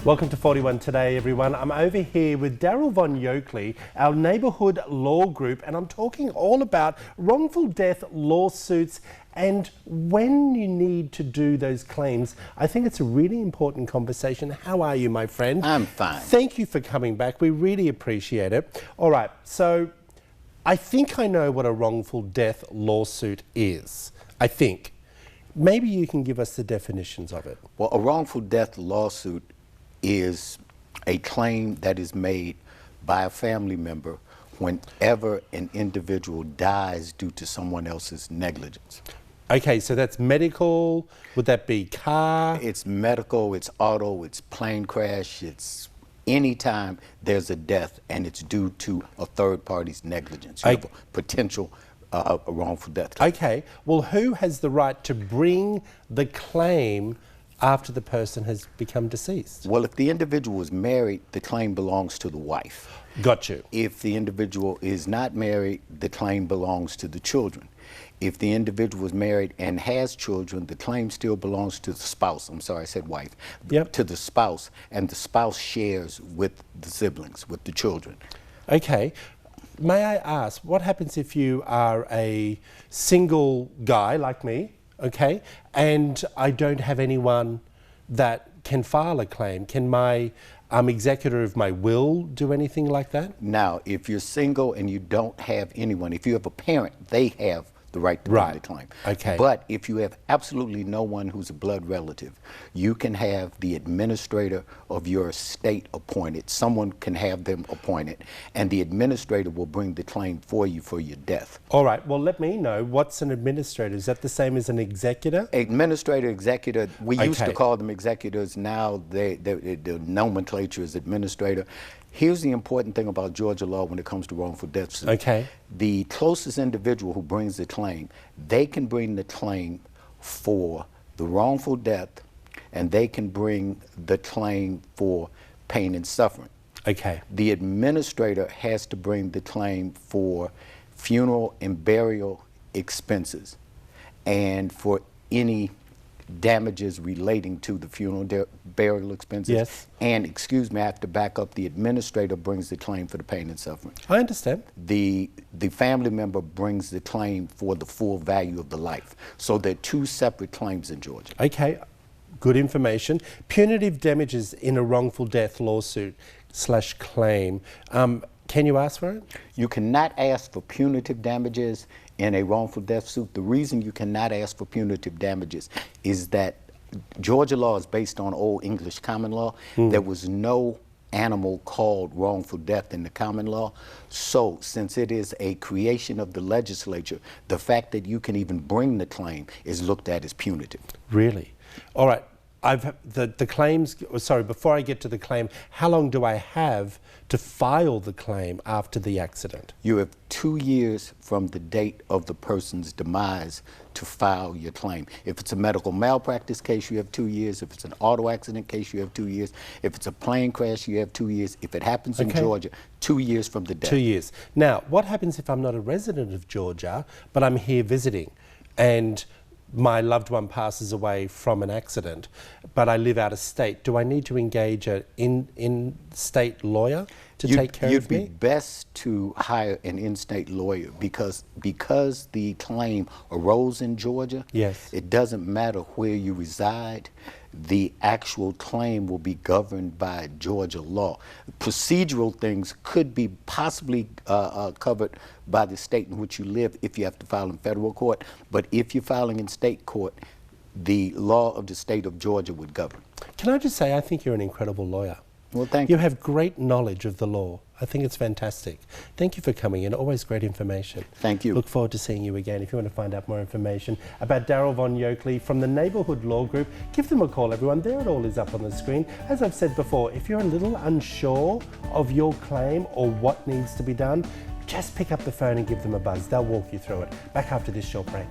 Welcome to 41 Today, everyone. I'm over here with Daryl Von Yokely, our neighbourhood law group, and I'm talking all about wrongful death lawsuits and when you need to do those claims. I think it's a really important conversation. How are you, my friend? I'm fine. Thank you for coming back. We really appreciate it. All right, so I think I know what a wrongful death lawsuit is. I think. Maybe you can give us the definitions of it. Well, a wrongful death lawsuit is a claim that is made by a family member whenever an individual dies due to someone else's negligence. Okay, so that's medical. Would that be car? It's medical, it's auto, it's plane crash, it's anytime there's a death and it's due to a third party's negligence. You have a potential a wrongful death claim. Okay, well, who has the right to bring the claim after the person has become deceased? Well, if the individual is married, the claim belongs to the wife. Got you. If the individual is not married, the claim belongs to the children. If the individual is married and has children, the claim still belongs to the spouse. I'm sorry, I said wife. Yep. To the spouse, and the spouse shares with the siblings, with the children. Okay. May I ask, what happens if you are a single guy like me, okay, and I don't have anyone that can file a claim? Can my executor of my will do anything like that? Now, if you're single and you don't have anyone, if you have a parent, they have the right to bring the claim. Okay. But if you have absolutely no one who's a blood relative, you can have the administrator of your estate appointed. Someone can have them appointed, and the administrator will bring the claim for you for your death. All right, well, let me know, what's an administrator? Is that the same as an executor? Administrator, executor, we used to Okay. call them executors. Now the nomenclature is administrator. Here's the important thing about Georgia law when it comes to wrongful death suits. Okay. The closest individual who brings the claim, they can bring the claim for the wrongful death, and they can bring the claim for pain and suffering. Okay. The administrator has to bring the claim for funeral and burial expenses and for any damages relating to the funeral burial expenses. Yes. And, excuse me, I have to back up, the administrator brings the claim for the pain and suffering. I understand. The family member brings the claim for the full value of the life. So they're two separate claims in Georgia. Okay, good information. Punitive damages in a wrongful death lawsuit / claim. Can you ask for it? You cannot ask for punitive damages in a wrongful death suit. The reason you cannot ask for punitive damages is that Georgia law is based on Old English common law. There was no animal called wrongful death in the common law. So since it is a creation of the legislature, the fact that you can even bring the claim is looked at as punitive. Really? All right. The claims, sorry, before I get to the claim, how long do I have to file the claim after the accident? You have 2 years from the date of the person's demise to file your claim. If it's a medical malpractice case, you have 2 years. If it's an auto accident case, you have 2 years. If it's a plane crash, you have 2 years. If it happens in Georgia, 2 years from the death. 2 years. Now, what happens if I'm not a resident of Georgia, but I'm here visiting, and my loved one passes away from an accident, but I live out of state? Do I need to engage an in-state lawyer to take care of me? You'd be best to hire an in-state lawyer because the claim arose in Georgia. Yes. It doesn't matter where you reside. The actual claim will be governed by Georgia law. Procedural things could be possibly covered by the state in which you live if you have to file in federal court, but if you're filing in state court, the law of the state of Georgia would govern. Can I just say, I think you're an incredible lawyer. Well, thank you. You have great knowledge of the law. I think it's fantastic. Thank you for coming in. Always great information. Thank you. Look forward to seeing you again. If you want to find out more information about Daryl Von Yokely from the Neighbourhood Law Group, give them a call, everyone. There it all is up on the screen. As I've said before, if you're a little unsure of your claim or what needs to be done, just pick up the phone and give them a buzz. They'll walk you through it. Back after this short break.